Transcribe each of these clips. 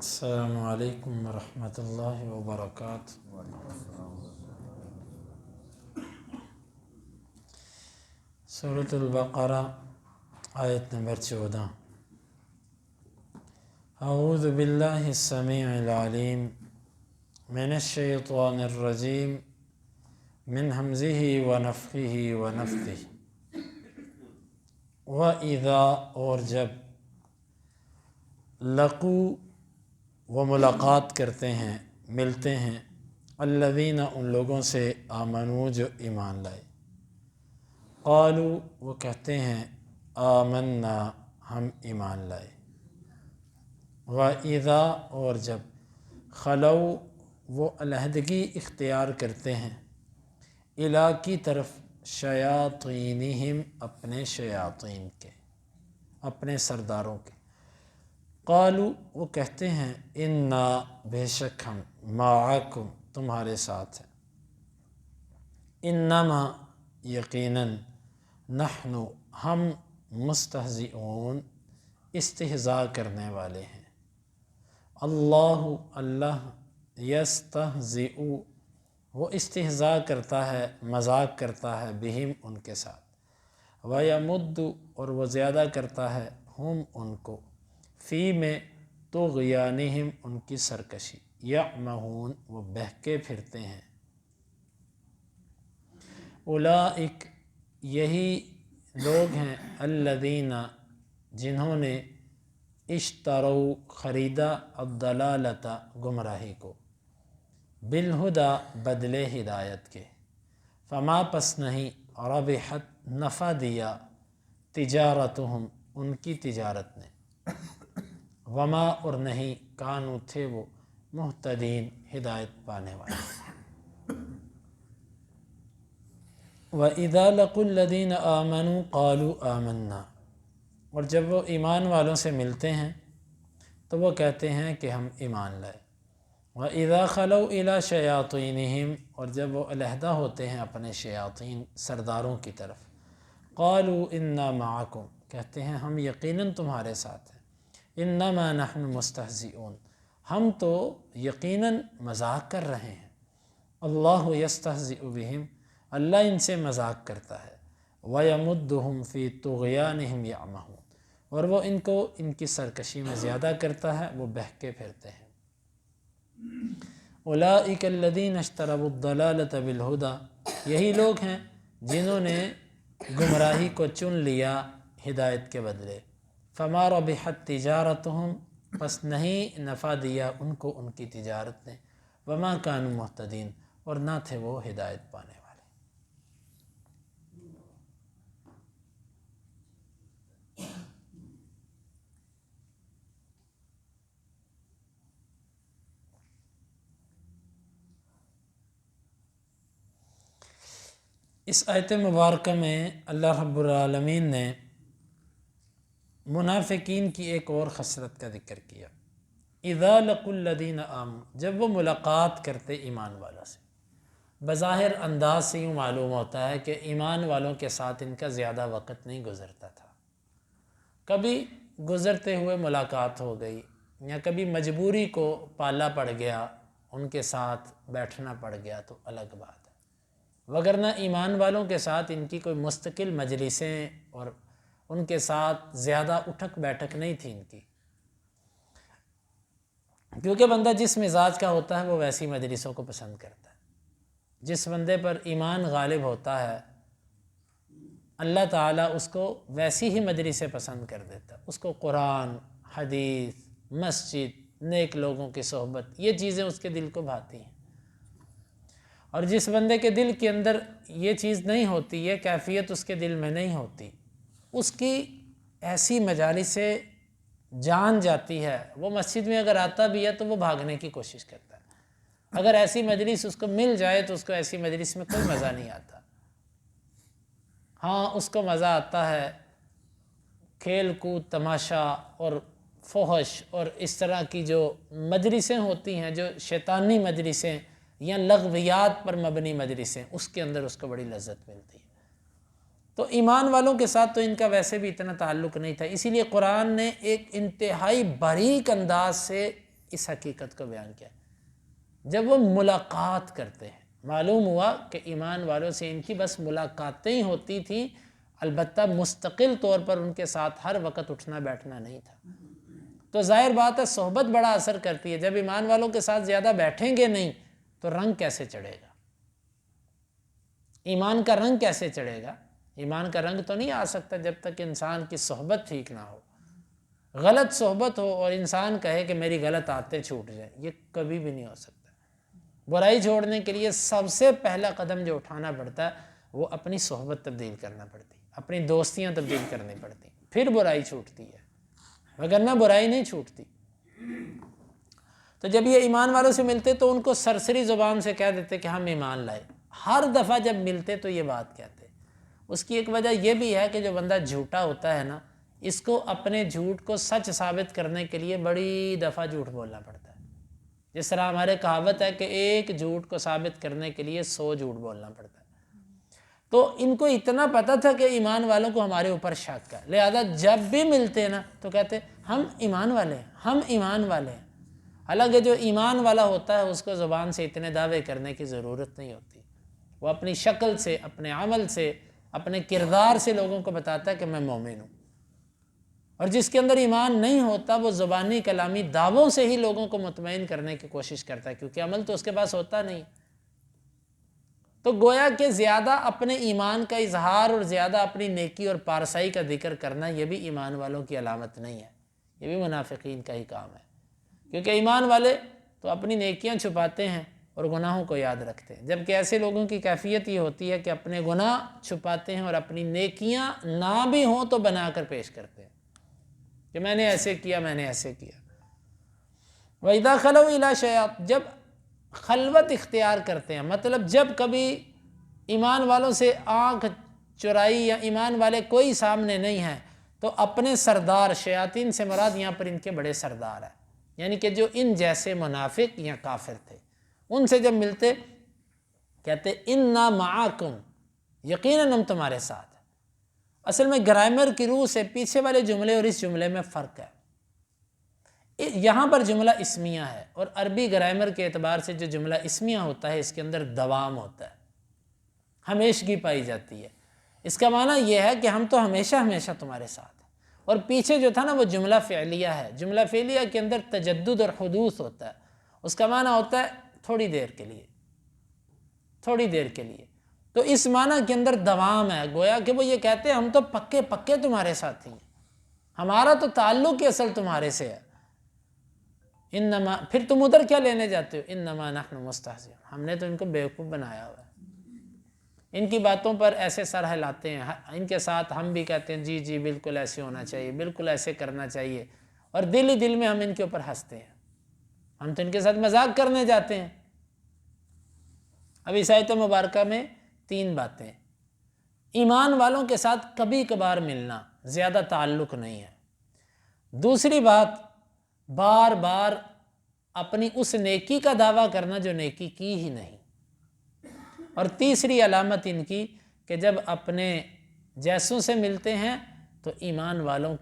السلام علیکم ورحمۃ اللہ وبرکاتہ۔ سورۃ البقرہ آیت نمبر 14۔ اعوذ باللہ السمیع العلیم من الشیطان الرجیم من حمزہ ونفخہ ونفثہ۔ وَإِذَا اور جب لقوا وہ ملاقات کرتے ہیں، ملتے ہیں، الذین ان لوگوں سے آمنوا جو ایمان لائے، قالوا وہ کہتے ہیں آمنا ہم ایمان لائے، وَإِذَا اور جب خلوا وہ علیحدگی اختیار کرتے ہیں، الی کی طرف شیاطینہم اپنے شیاطین کے، اپنے سرداروں کے، قالوا وہ کہتے ہیں انا بے شک ہم معکم تمہارے ساتھ ہیں، انما یقیناً نحن ہم مستہزئون استہزاء کرنے والے ہیں، اللہ یستہزئ وہ استہزاء کرتا ہے، مذاق کرتا ہے، بہم ان کے ساتھ، ویمد اور وہ زیادہ کرتا ہے، ہم ان کو، فی میں طغیانہم ان کی سرکشی، یعمہون وہ بہکے پھرتے ہیں، اولئک یہی لوگ ہیں، الذین جنہوں نے اشتروا خریدا الضلالۃ گمراہی کو، بالہدی بدلے ہدایت کے، فما پس نہیں ربحت نفع دیا تجارتہم ان کی تجارت نے، وما اور نہیں کانوا تھے وہ مہتدین ہدایت پانے والے۔ وَإِذَا لَقُوا الَّذِينَ آمَنُوا قَالُوا آمَنَّا اور جب وہ ایمان والوں سے ملتے ہیں تو وہ کہتے ہیں کہ ہم ایمان لائے، وَإِذَا خَلَوْا إِلَى شَيَاطِينِهِمْ اور جب وہ علیحدہ ہوتے ہیں اپنے شیاطین سرداروں کی طرف، قَالُوا إِنَّا مَعَكُمْ کہتے ہیں ہم یقیناً تمہارے ساتھ ہیں، انما نحن مستہزئون ہم تو یقیناً مذاق کر رہے ہیں، اللہ یستہزئ بہم اللہ ان سے مذاق کرتا ہے، ویمدہم فی طغیانہم یعمہون اور وہ ان کو ان کی سرکشی میں زیادہ کرتا ہے، وہ بہکے پھرتے ہیں۔ اولئک الذین اشتروا الضلالۃ بالہدی یہی لوگ ہیں جنہوں نے گمراہی کو چن لیا ہدایت کے بدلے، فما ربحت تجارتہم پس نہیں نفع دیا ان کو ان کی تجارت نے، وما کانوا مہتدین اور نہ تھے وہ ہدایت پانے والے۔ اس آیت مبارکہ میں اللہ رب العالمین نے منافقین کی ایک اور خصلت کا ذکر کیا، اذا لقوا الذین آمنوا جب وہ ملاقات کرتے ایمان والوں سے، بظاہر انداز سے یوں معلوم ہوتا ہے کہ ایمان والوں کے ساتھ ان کا زیادہ وقت نہیں گزرتا تھا، کبھی گزرتے ہوئے ملاقات ہو گئی یا کبھی مجبوری کو پالا پڑ گیا ان کے ساتھ بیٹھنا پڑ گیا تو الگ بات ہے، وگرنہ ایمان والوں کے ساتھ ان کی کوئی مستقل مجلسیں اور ان کے ساتھ زیادہ اٹھک بیٹھک نہیں تھی ان کی، کیونکہ بندہ جس مزاج کا ہوتا ہے وہ ویسی مجلسوں کو پسند کرتا ہے، جس بندے پر ایمان غالب ہوتا ہے اللہ تعالیٰ اس کو ویسی ہی مجلسیں پسند کر دیتا ہے، اس کو قرآن، حدیث، مسجد، نیک لوگوں کی صحبت یہ چیزیں اس کے دل کو بھاتی ہیں، اور جس بندے کے دل کے اندر یہ چیز نہیں ہوتی، یہ کیفیت اس کے دل میں نہیں ہوتی، اس کی ایسی مجالسیں جان جاتی ہے، وہ مسجد میں اگر آتا بھی ہے تو وہ بھاگنے کی کوشش کرتا ہے، اگر ایسی مجلس اس کو مل جائے تو اس کو ایسی مجلس میں کوئی مزہ نہیں آتا، ہاں اس کو مزہ آتا ہے کھیل کود، تماشا اور فحش اور اس طرح کی جو مجلسیں ہوتی ہیں، جو شیطانی مجلسیں یا لغویات پر مبنی مجلسیں، اس کے اندر اس کو بڑی لذت ملتی ہے، تو ایمان والوں کے ساتھ تو ان کا ویسے بھی اتنا تعلق نہیں تھا، اسی لیے قرآن نے ایک انتہائی باریک انداز سے اس حقیقت کو بیان کیا جب وہ ملاقات کرتے ہیں۔ معلوم ہوا کہ ایمان والوں سے ان کی بس ملاقاتیں ہی ہوتی تھیں، البتہ مستقل طور پر ان کے ساتھ ہر وقت اٹھنا بیٹھنا نہیں تھا۔ تو ظاہر بات ہے صحبت بڑا اثر کرتی ہے، جب ایمان والوں کے ساتھ زیادہ بیٹھیں گے نہیں تو رنگ کیسے چڑھے گا؟ ایمان کا رنگ کیسے چڑھے گا؟ ایمان کا رنگ تو نہیں آ سکتا جب تک انسان کی صحبت ٹھیک نہ ہو۔ غلط صحبت ہو اور انسان کہے کہ میری غلط عادتیں چھوٹ جائیں، یہ کبھی بھی نہیں ہو سکتا۔ برائی چھوڑنے کے لیے سب سے پہلا قدم جو اٹھانا پڑتا ہے وہ اپنی صحبت تبدیل کرنا پڑتی، اپنی دوستیاں تبدیل کرنی پڑتی، پھر برائی چھوٹتی ہے، وگرنہ برائی نہیں چھوٹتی۔ تو جب یہ ایمان والوں سے ملتے تو ان کو سرسری زبان سے کہہ دیتے کہ ہم ایمان لائے۔ ہر دفعہ جب ملتے تو یہ بات کہتے۔ اس کی ایک وجہ یہ بھی ہے کہ جو بندہ جھوٹا ہوتا ہے نا، اس کو اپنے جھوٹ کو سچ ثابت کرنے کے لیے بڑی دفعہ جھوٹ بولنا پڑتا ہے۔ جس طرح ہمارے کہاوت ہے کہ ایک جھوٹ کو ثابت کرنے کے لیے 100 جھوٹ بولنا پڑتا ہے۔ تو ان کو اتنا پتہ تھا کہ ایمان والوں کو ہمارے اوپر شک ہے، لہذا جب بھی ملتے نا تو کہتے ہم ایمان والے ہیں، ہم ایمان والے ہیں۔ حالانکہ جو ایمان والا ہوتا ہے اس کو زبان سے اتنے دعوے کرنے کی ضرورت نہیں ہوتی، وہ اپنی شکل سے، اپنے عمل سے، اپنے کردار سے لوگوں کو بتاتا ہے کہ میں مومن ہوں۔ اور جس کے اندر ایمان نہیں ہوتا وہ زبانی کلامی دعووں سے ہی لوگوں کو مطمئن کرنے کی کوشش کرتا ہے، کیونکہ عمل تو اس کے پاس ہوتا نہیں۔ تو گویا کہ زیادہ اپنے ایمان کا اظہار اور زیادہ اپنی نیکی اور پارسائی کا ذکر کرنا یہ بھی ایمان والوں کی علامت نہیں ہے، یہ بھی منافقین کا ہی کام ہے۔ کیونکہ ایمان والے تو اپنی نیکیاں چھپاتے ہیں اور گناہوں کو یاد رکھتے ہیں، جبکہ ایسے لوگوں کی کیفیت یہ ہوتی ہے کہ اپنے گناہ چھپاتے ہیں اور اپنی نیکیاں نہ بھی ہوں تو بنا کر پیش کرتے ہیں کہ میں نے ایسے کیا، میں نے ایسے کیا۔ وَإِذَا خَلَوْا إِلَىٰ شَيَاطِينِهِمْ، جب خلوت اختیار کرتے ہیں، مطلب جب کبھی ایمان والوں سے آنکھ چرائی یا ایمان والے کوئی سامنے نہیں ہیں تو اپنے سردار، شیاطین سے مراد یہاں پر ان کے بڑے سردار ہیں، یعنی کہ جو ان جیسے منافق یا کافر تھے، ان سے جب ملتے کہتے اِنَّا مَعَكُمْ، یقیناً ہم تمہارے ساتھ ہیں۔ اصل میں گرامر کی روح سے پیچھے والے جملے اور اس جملے میں فرق ہے۔ یہاں پر جملہ اسمیہ ہے، اور عربی گرامر کے اعتبار سے جو جملہ اسمیہ ہوتا ہے اس کے اندر دوام ہوتا ہے، ہمیشگی پائی جاتی ہے۔ اس کا معنی یہ ہے کہ ہم تو ہمیشہ ہمیشہ تمہارے ساتھ ہیں۔ اور پیچھے جو تھا نا وہ جملہ فعلیہ ہے، جملہ فعلیہ کے اندر تجدد اور حدوث ہوتا ہے، اس کا معنی ہوتا ہے تھوڑی دیر کے لیے، تھوڑی دیر کے لیے۔ تو اس معنی کے اندر دوام ہے، گویا کہ وہ یہ کہتے ہیں ہم تو پکے پکے تمہارے ساتھ ہیں، ہمارا تو تعلق ہی اصل تمہارے سے ہے۔ انما، پھر تم ادھر کیا لینے جاتے ہو؟ انما نحن مستہزئون، ہم نے تو ان کو بیوقوف بنایا ہوا ہے، ان کی باتوں پر ایسے سر ہلاتے ہیں، ان کے ساتھ ہم بھی کہتے ہیں جی جی بالکل ایسے ہونا چاہیے، بالکل ایسے کرنا چاہیے، اور دل ہی دل میں ہم ان کے اوپر ہنستے ہیں، ہم تو ان کے ساتھ مذاق کرنے جاتے ہیں۔ اب اس آیت مبارکہ میں 3 باتیں، ایمان والوں کے ساتھ کبھی کبھار ملنا، زیادہ تعلق نہیں ہے۔ دوسری بات، بار بار اپنی اس نیکی کا دعویٰ کرنا جو نیکی کی ہی نہیں۔ اور تیسری علامت ان کی کہ جب اپنے جیسوں سے ملتے ہیں تو ایمان والوں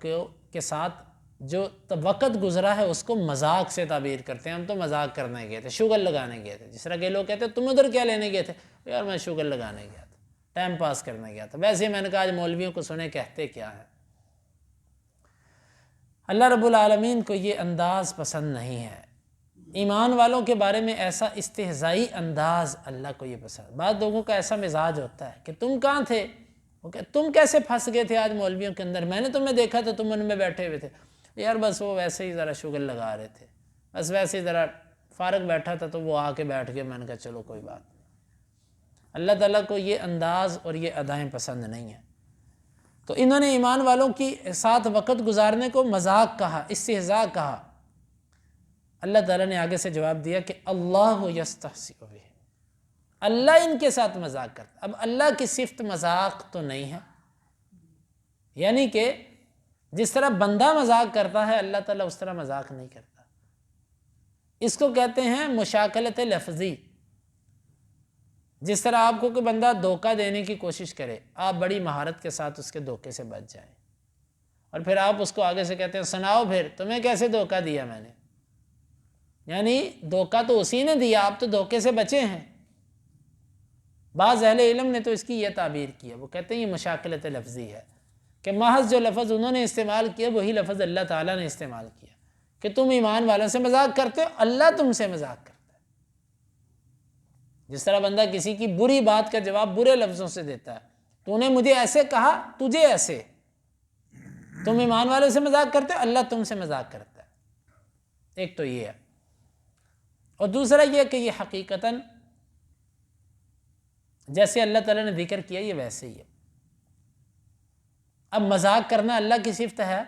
کے ساتھ جو وقت گزرا ہے اس کو مذاق سے تعبیر کرتے ہیں، ہم تو مذاق کرنے گئے تھے، شوگر لگانے گئے تھے۔ جس طرح کہ لوگ کہتے ہیں تم ادھر کیا لینے گئے تھے؟ یار میں شوگر لگانے گیا تھا، ٹائم پاس کرنے گیا تھا، ویسے ہی میں نے کہا آج مولویوں کو سنے کہتے کیا ہے۔ اللہ رب العالمین کو یہ انداز پسند نہیں ہے، ایمان والوں کے بارے میں ایسا استہزائی انداز اللہ کو یہ پسند۔ بعض لوگوں کا ایسا مزاج ہوتا ہے کہ تم کہاں تھے، وہ کہ تم کیسے پھنس گئے تھے آج مولویوں کے اندر، میں نے تمہیں دیکھا تھا تم ان میں بیٹھے ہوئے تھے۔ یار بس وہ ویسے ہی ذرا شوگر لگا رہے تھے، بس ویسے ہی ذرا فارغ بیٹھا تھا تو وہ آ کے بیٹھ گئے، میں نے کہا چلو کوئی بات نہیں۔ اللہ تعالیٰ کو یہ انداز اور یہ ادائیں پسند نہیں ہیں۔ تو انہوں نے ایمان والوں کی ساتھ وقت گزارنے کو مذاق کہا، استہزاء کہا۔ اللہ تعالیٰ نے آگے سے جواب دیا کہ اللہ یستہزئ بہم، اللہ ان کے ساتھ مذاق کرتا۔ اب اللہ کی صفت مذاق تو نہیں ہے، یعنی کہ جس طرح بندہ مذاق کرتا ہے اللہ تعالیٰ اس طرح مذاق نہیں کرتا۔ اس کو کہتے ہیں مشاکلت لفظی۔ جس طرح آپ کو کوئی بندہ دھوکہ دینے کی کوشش کرے، آپ بڑی مہارت کے ساتھ اس کے دھوکے سے بچ جائیں، اور پھر آپ اس کو آگے سے کہتے ہیں سناؤ پھر تمہیں کیسے دھوکہ دیا میں نے۔ یعنی دھوکہ تو اسی نے دیا، آپ تو دھوکے سے بچے ہیں۔ بعض اہل علم نے تو اس کی یہ تعبیر کی ہے، وہ کہتے ہیں یہ مشاکلت لفظی ہے، کہ محض جو لفظ انہوں نے استعمال کیا وہی لفظ اللہ تعالیٰ نے استعمال کیا، کہ تم ایمان والوں سے مذاق کرتے ہو، اللہ تم سے مذاق کرتا ہے۔ جس طرح بندہ کسی کی بری بات کا جواب برے لفظوں سے دیتا ہے، تو نے مجھے ایسے کہا، تجھے ایسے، تم ایمان والوں سے مذاق کرتے ہو، اللہ تم سے مذاق کرتا ہے۔ ایک تو یہ ہے، اور دوسرا یہ کہ یہ حقیقتاً جیسے اللہ تعالیٰ نے ذکر کیا یہ ویسے ہی ہے۔ اب مذاق کرنا اللہ کی صفت ہے،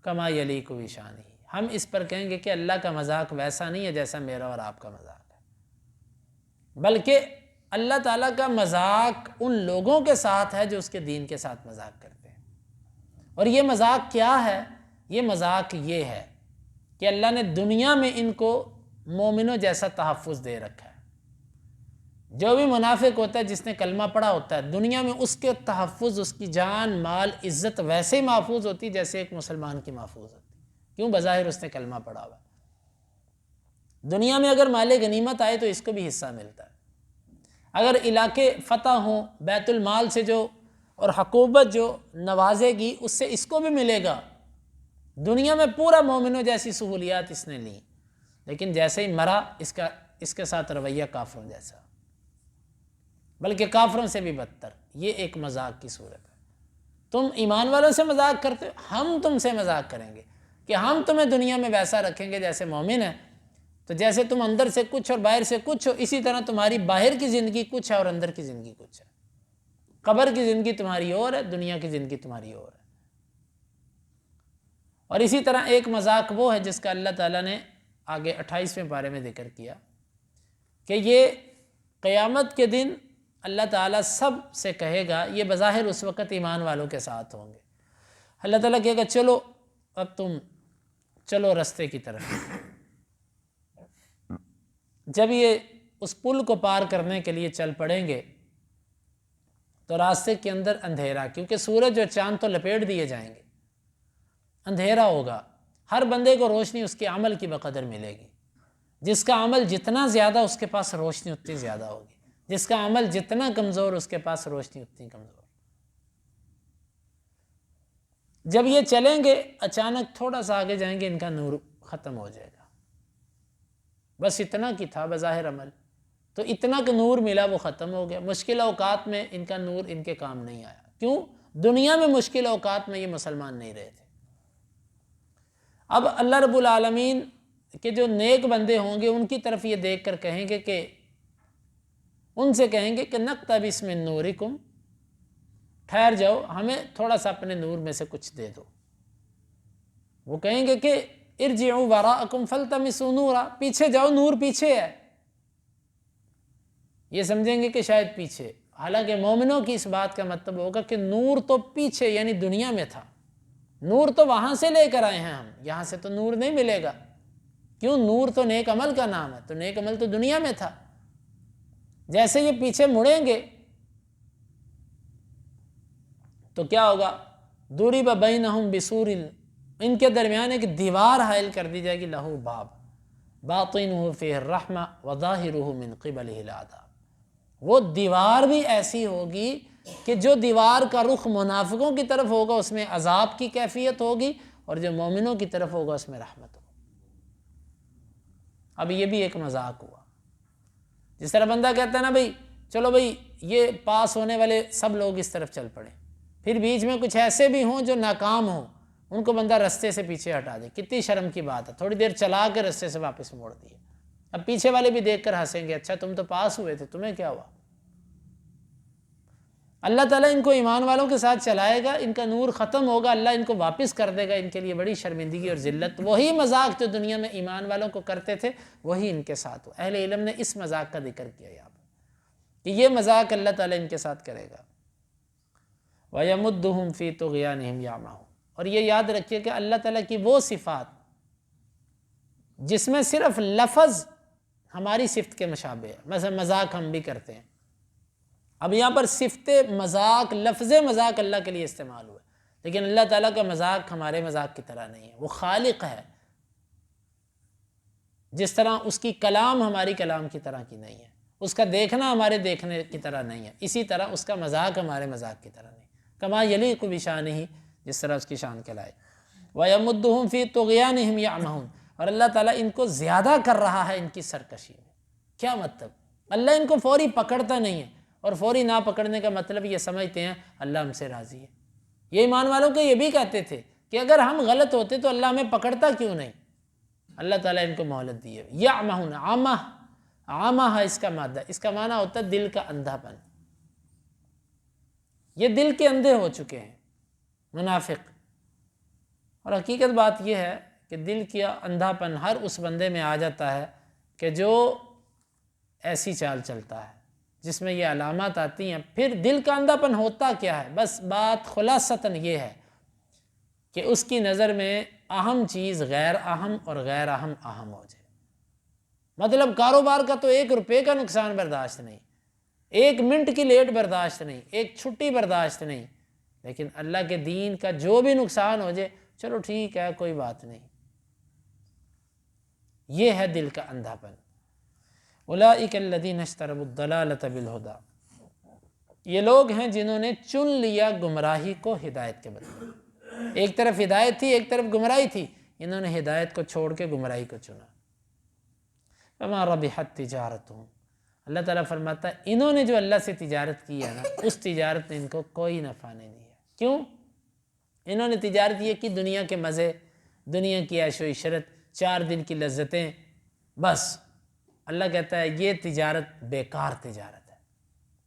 کما یلیق بشانہ، ہم اس پر کہیں گے کہ اللہ کا مذاق ویسا نہیں ہے جیسا میرا اور آپ کا مذاق ہے، بلکہ اللہ تعالیٰ کا مذاق ان لوگوں کے ساتھ ہے جو اس کے دین کے ساتھ مذاق کرتے ہیں۔ اور یہ مذاق کیا ہے؟ یہ مذاق یہ ہے کہ اللہ نے دنیا میں ان کو مومنوں جیسا تحفظ دے رکھا ہے۔ جو بھی منافق ہوتا ہے، جس نے کلمہ پڑھا ہوتا ہے، دنیا میں اس کے تحفظ، اس کی جان، مال، عزت ویسے ہی محفوظ ہوتی جیسے ایک مسلمان کی محفوظ ہوتی۔ کیوں؟ بظاہر اس نے کلمہ پڑھا ہوا۔ دنیا میں اگر مال غنیمت آئے تو اس کو بھی حصہ ملتا ہے، اگر علاقے فتح ہوں، بیت المال سے جو اور حکومت جو نوازے گی اس سے اس کو بھی ملے گا۔ دنیا میں پورا مومنوں جیسی سہولیات اس نے لی، لیکن جیسے ہی مرا اس کے ساتھ رویہ کافروں جیسا، بلکہ کافروں سے بھی بدتر۔ یہ ایک مذاق کی صورت ہے۔ تم ایمان والوں سے مذاق کرتے ہو، ہم تم سے مذاق کریں گے کہ ہم تمہیں دنیا میں ویسا رکھیں گے جیسے مومن ہے، تو جیسے تم اندر سے کچھ اور باہر سے کچھ ہو، اسی طرح تمہاری باہر کی زندگی کچھ ہے اور اندر کی زندگی کچھ ہے۔ قبر کی زندگی تمہاری اور ہے، دنیا کی زندگی تمہاری اور ہے۔ اور اسی طرح ایک مذاق وہ ہے جس کا اللہ تعالیٰ نے آگے 28ویں پارے میں ذکر کیا، کہ یہ قیامت کے دن اللہ تعالیٰ سب سے کہے گا، یہ بظاہر اس وقت ایمان والوں کے ساتھ ہوں گے، اللہ تعالیٰ کہے گا چلو اب تم چلو رستے کی طرف۔ جب یہ اس پل کو پار کرنے کے لیے چل پڑیں گے تو راستے کے اندر اندھیرا، کیونکہ سورج اور چاند تو لپیٹ دیے جائیں گے، اندھیرا ہوگا۔ ہر بندے کو روشنی اس کے عمل کی بقدر ملے گی، جس کا عمل جتنا زیادہ اس کے پاس روشنی اتنی زیادہ ہوگی، جس کا عمل جتنا کمزور اس کے پاس روشنی اتنی کمزور۔ جب یہ چلیں گے اچانک تھوڑا سا آگے جائیں گے ان کا نور ختم ہو جائے گا، بس اتنا کی تھا بظاہر عمل، تو اتنا کا نور ملا وہ ختم ہو گیا۔ مشکل اوقات میں ان کا نور ان کے کام نہیں آیا۔ کیوں؟ دنیا میں مشکل اوقات میں یہ مسلمان نہیں رہے تھے۔ اب اللہ رب العالمین کے جو نیک بندے ہوں گے ان کی طرف یہ دیکھ کر کہیں گے کہ ان سے کہیں گے کہ نقتبس من نورکم، ٹھہر جاؤ، ہمیں تھوڑا سا اپنے نور میں سے کچھ دے دو۔ وہ کہیں گے کہ ارجعوا وراءکم فالتمسوا نورا، پیچھے جاؤ، نور پیچھے ہے۔ یہ سمجھیں گے کہ شاید پیچھے، حالانکہ مومنوں کی اس بات کا مطلب ہوگا کہ نور تو پیچھے یعنی دنیا میں تھا، نور تو وہاں سے لے کر آئے ہیں ہم، یہاں سے تو نور نہیں ملے گا۔ کیوں؟ نور تو نیک عمل کا نام ہے، تو نیک عمل تو دنیا میں تھا۔ جیسے یہ پیچھے مڑیں گے تو کیا ہوگا؟ ضرب بینہم بسور، ان کے درمیان ایک دیوار حائل کر دی جائے گی، لہو باب باطنہ فیہ الرحمہ وظاہرہ من قبلہ العذاب۔ وہ دیوار بھی ایسی ہوگی کہ جو دیوار کا رخ منافقوں کی طرف ہوگا اس میں عذاب کی کیفیت ہوگی، اور جو مومنوں کی طرف ہوگا اس میں رحمت ہوگی۔ اب یہ بھی ایک مذاق ہوا۔ جس طرح بندہ کہتا ہے نا بھائی چلو بھائی یہ پاس ہونے والے سب لوگ اس طرف چل پڑے، پھر بیچ میں کچھ ایسے بھی ہوں جو ناکام ہوں، ان کو بندہ رستے سے پیچھے ہٹا دے، کتنی شرم کی بات ہے، تھوڑی دیر چلا کے رستے سے واپس موڑ دیے۔ اب پیچھے والے بھی دیکھ کر ہنسیں گے، اچھا تم تو پاس ہوئے تھے، تمہیں کیا ہوا؟ اللہ تعالیٰ ان کو ایمان والوں کے ساتھ چلائے گا، ان کا نور ختم ہوگا، اللہ ان کو واپس کر دے گا، ان کے لیے بڑی شرمندگی اور ذلت۔ وہی مذاق جو دنیا میں ایمان والوں کو کرتے تھے وہی ان کے ساتھ ہو۔ اہل علم نے اس مذاق کا ذکر کیا یہاں پر کہ یہ مذاق اللہ تعالیٰ ان کے ساتھ کرے گا۔ وَيَمُدُّهُمْ فِي طُغْيَانِهِمْ يَعْمَهُونَ، اور یہ یاد رکھیے کہ اللہ تعالیٰ کی وہ صفات جس میں صرف لفظ ہماری صفت کے مشابہ ہے، مثلا مذاق ہم بھی کرتے ہیں، اب یہاں پر صفت مذاق، لفظ مذاق اللہ کے لیے استعمال ہوا ہے، لیکن اللہ تعالیٰ کا مذاق ہمارے مذاق کی طرح نہیں ہے، وہ خالق ہے۔ جس طرح اس کی کلام ہماری کلام کی طرح کی نہیں ہے، اس کا دیکھنا ہمارے دیکھنے کی طرح نہیں ہے، اسی طرح اس کا مذاق ہمارے مذاق کی طرح نہیں، کما یلیق بشانہ، جس طرح اس کی شان کے لائق۔ وَيَمُدُّهُمْ فِي طُغْيَانِهِمْ يَعْمَهُونَ، اور اللہ تعالیٰ ان کو زیادہ کر رہا ہے ان کی سرکشی میں۔ کیا مطلب؟ اللہ ان کو فوری پکڑتا نہیں ہے، اور فوری نہ پکڑنے کا مطلب یہ سمجھتے ہیں اللہ ہم سے راضی ہے۔ یہ ایمان والوں کو یہ بھی کہتے تھے کہ اگر ہم غلط ہوتے تو اللہ ہمیں پکڑتا کیوں نہیں؟ اللہ تعالیٰ ان کو مہلت دی ہے۔ یعمہون، عامہ، عامہ ہے اس کا مادہ، اس کا معنی ہوتا ہے دل کا اندھا پن۔ یہ دل کے اندھے ہو چکے ہیں منافق، اور حقیقت بات یہ ہے کہ دل کا اندھا پن ہر اس بندے میں آ جاتا ہے کہ جو ایسی چال چلتا ہے، جس میں یہ علامات آتی ہیں۔ پھر دل کا اندھا پن ہوتا کیا ہے؟ بس بات خلاصتاً یہ ہے کہ اس کی نظر میں اہم چیز غیر اہم اور غیر اہم اہم ہو جائے۔ مطلب کاروبار کا تو 1 روپے کا نقصان برداشت نہیں، 1 منٹ کی لیٹ برداشت نہیں، 1 چھٹی برداشت نہیں، لیکن اللہ کے دین کا جو بھی نقصان ہو جائے چلو ٹھیک ہے کوئی بات نہیں۔ یہ ہے دل کا اندھا پن۔ اولئک الذین اشتروا الضلالۃ بالہدی، یہ لوگ ہیں جنہوں نے چن لیا گمراہی کو ہدایت کے بدلے۔ ایک طرف ہدایت تھی، ایک طرف گمراہی تھی، انہوں نے ہدایت کو چھوڑ کے گمراہی کو چنا۔ فما ربحت تجارتہم، اللہ تعالیٰ فرماتا ہے انہوں نے جو اللہ سے تجارت کی ہے نا، اس تجارت نے ان کو کوئی نفع نہیں دیا۔ کیوں؟ انہوں نے تجارت یہ کی دنیا کے مزے، دنیا کی عیش و عشرت، 4 دن کی لذتیں، بس اللہ کہتا ہے یہ تجارت بیکار تجارت ہے۔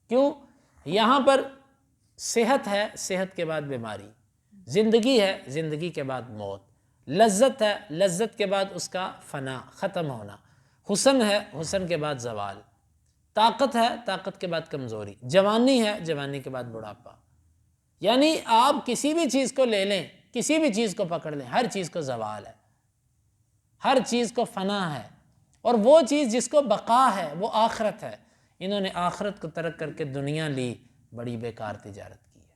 کیوں؟ یہاں پر صحت ہے، صحت کے بعد بیماری، زندگی ہے، زندگی کے بعد موت، لذت ہے، لذت کے بعد اس کا فنا، ختم ہونا، حسن ہے، حسن کے بعد زوال، طاقت ہے، طاقت کے بعد کمزوری، جوانی ہے، جوانی کے بعد بڑھاپا۔ یعنی آپ کسی بھی چیز کو لے لیں، کسی بھی چیز کو پکڑ لیں، ہر چیز کو زوال ہے، ہر چیز کو فنا ہے، اور وہ چیز جس کو بقا ہے وہ آخرت ہے۔ انہوں نے آخرت کو ترک کر کے دنیا لی، بڑی بیکار تجارت کی ہے۔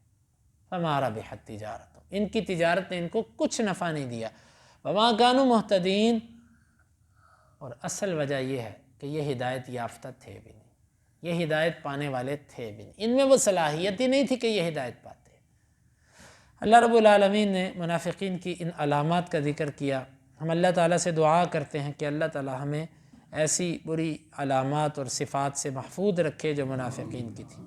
فما ربحت تجارتہم، ان کی تجارت نے ان کو کچھ نفع نہیں دیا۔ وما کانوا مہتدین، اور اصل وجہ یہ ہے کہ یہ ہدایت یافتہ تھے بھی نہیں، یہ ہدایت پانے والے تھے بھی نہیں، ان میں وہ صلاحیت ہی نہیں تھی کہ یہ ہدایت پاتے۔ اللہ رب العالمین نے منافقین کی ان علامات کا ذکر کیا۔ ہم اللہ تعالیٰ سے دعا کرتے ہیں کہ اللہ تعالیٰ ہمیں ایسی بری علامات اور صفات سے محفوظ رکھے جو منافقین کی تھی۔